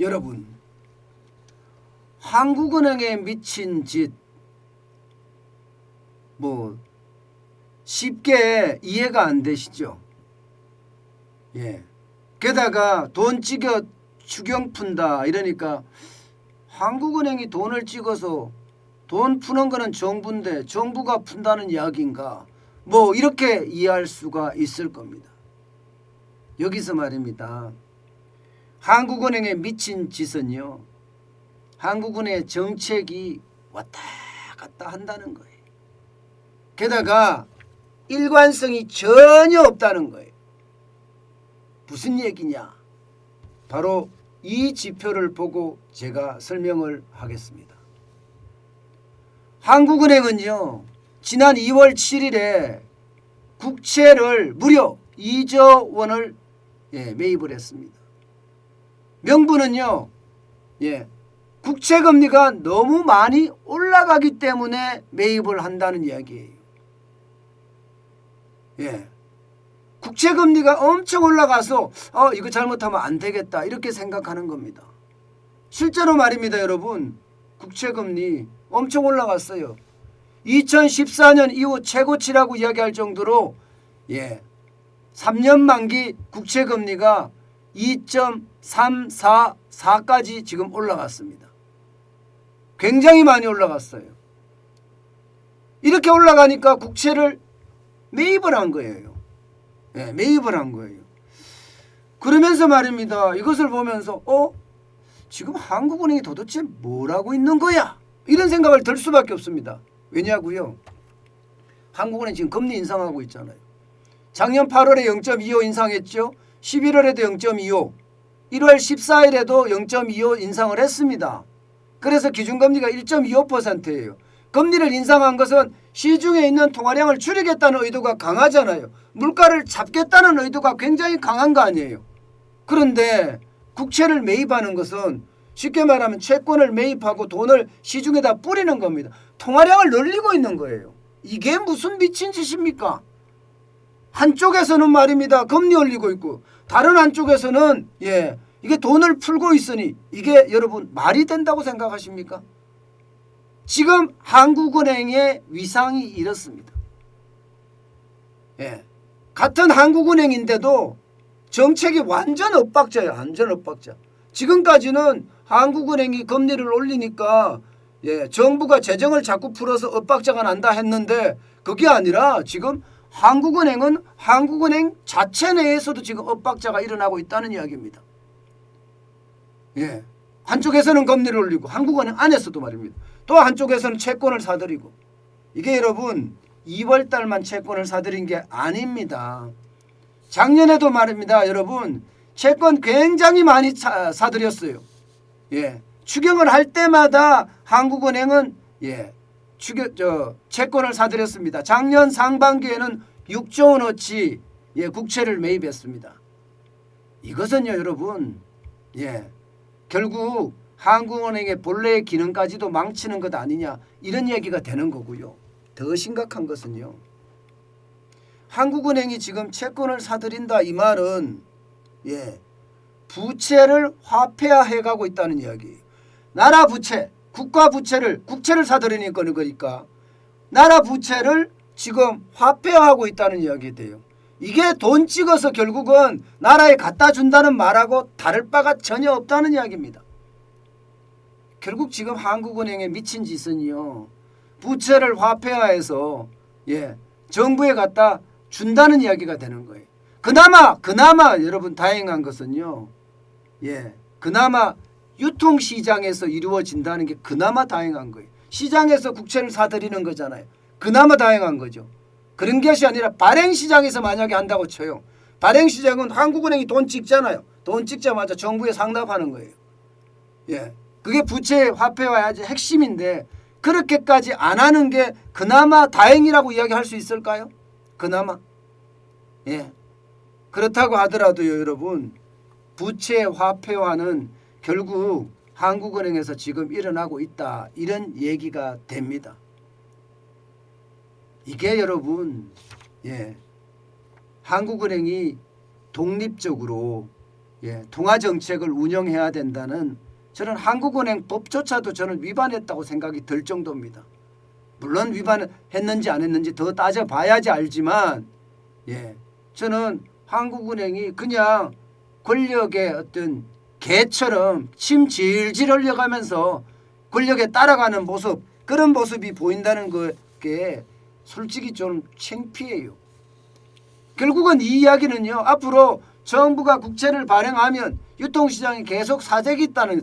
여러분, 한국은행에 미친 짓 쉽게 이해가 안 되시죠? 예. 게다가 돈 찍어 추경 푼다 이러니까 한국은행이 돈을 찍어서 돈 푸는 거는 정부인데 정부가 푼다는 이야기인가? 이렇게 이해할 수가 있을 겁니다. 여기서 말입니다. 한국은행의 미친 짓은요, 한국은행의 정책이 왔다 갔다 한다는 거예요. 게다가 일관성이 전혀 없다는 거예요. 무슨 얘기냐? 바로 이 지표를 보고 제가 설명을 하겠습니다. 한국은행은요, 지난 2월 7일에 국채를 무려 2조 원을 매입을 했습니다. 명분은요, 국채금리가 너무 많이 올라가기 때문에 매입을 한다는 이야기예요. 국채금리가 엄청 올라가서 이거 잘못하면 안 되겠다 이렇게 생각하는 겁니다. 실제로 말입니다. 여러분, 국채금리 엄청 올라갔어요. 2014년 이후 최고치라고 이야기할 정도로 3년 만기 국채금리가 2.344까지 지금 올라갔습니다. 굉장히 많이 올라갔어요. 이렇게 올라가니까 국채를 매입을 한 거예요. 매입을 한 거예요. 그러면서 말입니다. 이것을 보면서 지금 한국은행이 도대체 뭘 하고 있는 거야? 이런 생각을 들 수밖에 없습니다. 왜냐고요? 한국은행 지금 금리 인상하고 있잖아요. 작년 8월에 0.25 인상했죠. 11월에도 0.25, 1월 14일에도 0.25 인상을 했습니다. 그래서 기준금리가 1.25%예요. 금리를 인상한 것은 시중에 있는 통화량을 줄이겠다는 의도가 강하잖아요. 물가를 잡겠다는 의도가 굉장히 강한 거 아니에요. 그런데 국채를 매입하는 것은 쉽게 말하면 채권을 매입하고 돈을 시중에다 뿌리는 겁니다. 통화량을 늘리고 있는 거예요. 이게 무슨 미친 짓입니까? 한쪽에서는 말입니다. 금리 올리고 있고 다른 한쪽에서는 이게 돈을 풀고 있으니 이게 여러분 말이 된다고 생각하십니까? 지금 한국은행의 위상이 이렇습니다. 같은 한국은행인데도 정책이 완전 엇박자예요. 완전 엇박자. 지금까지는 한국은행이 금리를 올리니까 정부가 재정을 자꾸 풀어서 엇박자가 난다 했는데 그게 아니라 지금 한국은행은 한국은행 자체 내에서도 지금 엇박자가 일어나고 있다는 이야기입니다. 한쪽에서는 금리를 올리고 한국은행 안에서도 말입니다. 또 한쪽에서는 채권을 사들이고 이게 여러분 2월 달만 채권을 사들인 게 아닙니다. 작년에도 말입니다. 여러분 채권 굉장히 많이 사들였어요. 추경을 할 때마다 한국은행은 채권을 사들였습니다. 작년 상반기에는 6조 원어치 국채를 매입했습니다. 이것은요 여러분 결국 한국은행의 본래의 기능까지도 망치는 것 아니냐 이런 얘기가 되는 거고요. 더 심각한 것은요. 한국은행이 지금 채권을 사들인다 이 말은 부채를 화폐화해가고 있다는 이야기예요. 나라 부채, 국가 부채를 국채를 사들이니까 그러니까 나라 부채를 지금 화폐화하고 있다는 이야기 돼요. 이게 돈 찍어서 결국은 나라에 갖다 준다는 말하고 다를 바가 전혀 없다는 이야기입니다. 결국 지금 한국은행의 미친 짓은요. 부채를 화폐화해서 정부에 갖다 준다는 이야기가 되는 거예요. 그나마 여러분 다행한 것은요. 그나마 유통시장에서 이루어진다는 게 그나마 다행한 거예요. 시장에서 국채를 사들이는 거잖아요. 그나마 다행한 거죠. 그런 것이 아니라 발행시장에서 만약에 한다고 쳐요. 발행시장은 한국은행이 돈 찍잖아요. 돈 찍자마자 정부에 상납하는 거예요. 그게 부채 화폐화의 핵심인데 그렇게까지 안 하는 게 그나마 다행이라고 이야기할 수 있을까요? 그나마. 그렇다고 하더라도요 여러분 부채 화폐화는 결국 한국은행에서 지금 일어나고 있다 이런 얘기가 됩니다. 이게 여러분 한국은행이 독립적으로 통화 정책을 운영해야 된다는 저는 한국은행 법조차도 저는 위반했다고 생각이 들 정도입니다. 물론 위반했는지 안 했는지 더 따져봐야지 알지만 저는 한국은행이 그냥 권력의 어떤 개처럼 침 질질 흘려가면서 권력에 따라가는 모습, 그런 모습이 보인다는 게 솔직히 좀 창피해요. 결국은 이 이야기는요, 앞으로 정부가 국채를 발행하면 유통시장이 계속 사재기 있다는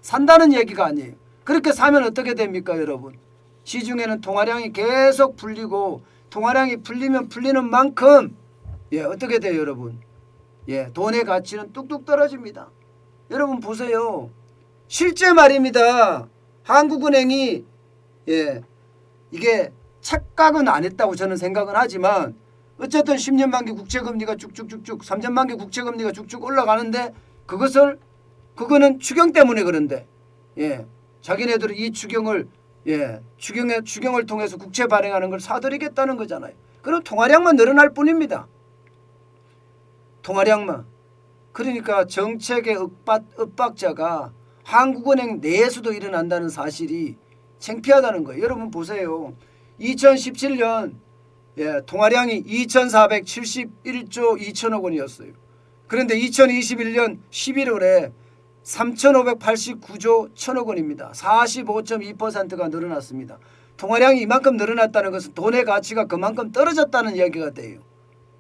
산다는 얘기가 아니에요. 그렇게 사면 어떻게 됩니까, 여러분? 시중에는 통화량이 계속 풀리고 통화량이 풀리면 풀리는 만큼 어떻게 돼요, 여러분? 돈의 가치는 뚝뚝 떨어집니다. 여러분 보세요. 실제 말입니다. 한국은행이 이게 착각은 안 했다고 저는 생각은 하지만 어쨌든 10년 만기 국채금리가 쭉쭉쭉쭉 3년 만기 국채금리가 쭉쭉 올라가는데 그거는 추경 때문에 그런데 자기네들은 이 추경을 추경을 통해서 국채 발행하는 걸 사들이겠다는 거잖아요. 그럼 통화량만 늘어날 뿐입니다. 통화량만. 그러니까 정책의 엇박자가 한국은행 내에서도 일어난다는 사실이 창피하다는 거예요. 여러분 보세요. 2017년 통화량이 2,471조 2천억 원이었어요. 그런데 2021년 11월에 3,589조 1천억 원입니다. 45.2%가 늘어났습니다. 통화량이 이만큼 늘어났다는 것은 돈의 가치가 그만큼 떨어졌다는 이야기가 돼요.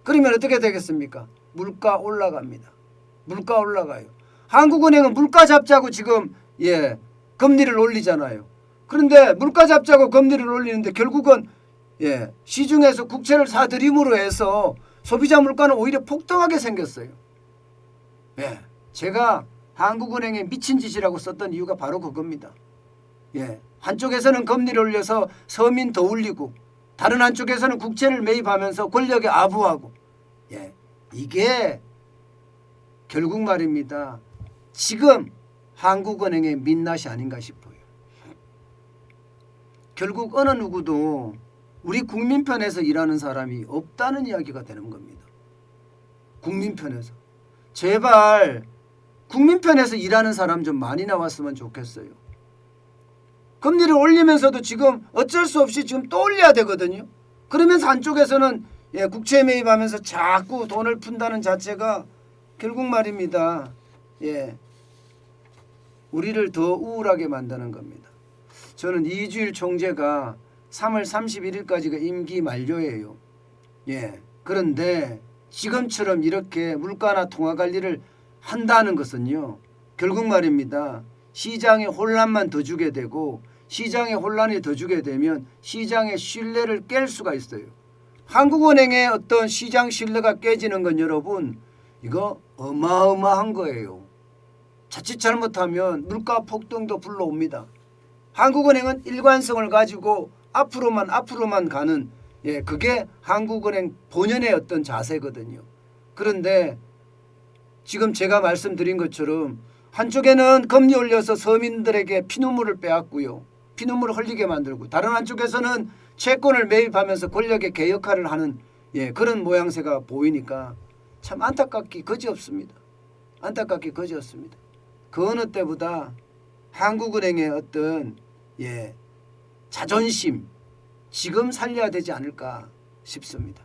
그러면 어떻게 되겠습니까? 물가 올라갑니다. 물가 올라가요. 한국은행은 물가 잡자고 지금 금리를 올리잖아요. 그런데 물가 잡자고 금리를 올리는데 결국은 시중에서 국채를 사들임으로 해서 소비자 물가는 오히려 폭등하게 생겼어요. 제가 한국은행에 미친 짓이라고 썼던 이유가 바로 그겁니다. 한쪽에서는 금리를 올려서 서민 더 울리고 다른 한쪽에서는 국채를 매입하면서 권력에 아부하고 이게 결국 말입니다. 지금 한국은행의 민낯이 아닌가 싶어요. 결국 어느 누구도 우리 국민 편에서 일하는 사람이 없다는 이야기가 되는 겁니다. 국민 편에서. 제발 국민 편에서 일하는 사람 좀 많이 나왔으면 좋겠어요. 금리를 올리면서도 지금 어쩔 수 없이 지금 또 올려야 되거든요. 그러면서 한쪽에서는 국채 매입하면서 자꾸 돈을 푼다는 자체가 결국 말입니다. 우리를 더 우울하게 만드는 겁니다. 저는 이주일 총재가 3월 31일까지가 임기 만료예요. 그런데 지금처럼 이렇게 물가나 통화 관리를 한다는 것은요. 결국 말입니다. 시장에 혼란만 더 주게 되고 시장에 혼란이 더 주게 되면 시장의 신뢰를 깰 수가 있어요. 한국은행의 어떤 시장 신뢰가 깨지는 건 여러분 이거 어마어마한 거예요. 자칫 잘못하면 물가 폭등도 불러옵니다. 한국은행은 일관성을 가지고 앞으로만 가는 그게 한국은행 본연의 어떤 자세거든요. 그런데 지금 제가 말씀드린 것처럼 한쪽에는 금리 올려서 서민들에게 피눈물을 빼앗고요. 피눈물을 흘리게 만들고 다른 한쪽에서는 채권을 매입하면서 권력의 개혁화를 하는 그런 모양새가 보이니까 참 안타깝기 거지없습니다. 안타깝기 거지없습니다. 그 어느 때보다 한국은행의 어떤 자존심 지금 살려야 되지 않을까 싶습니다.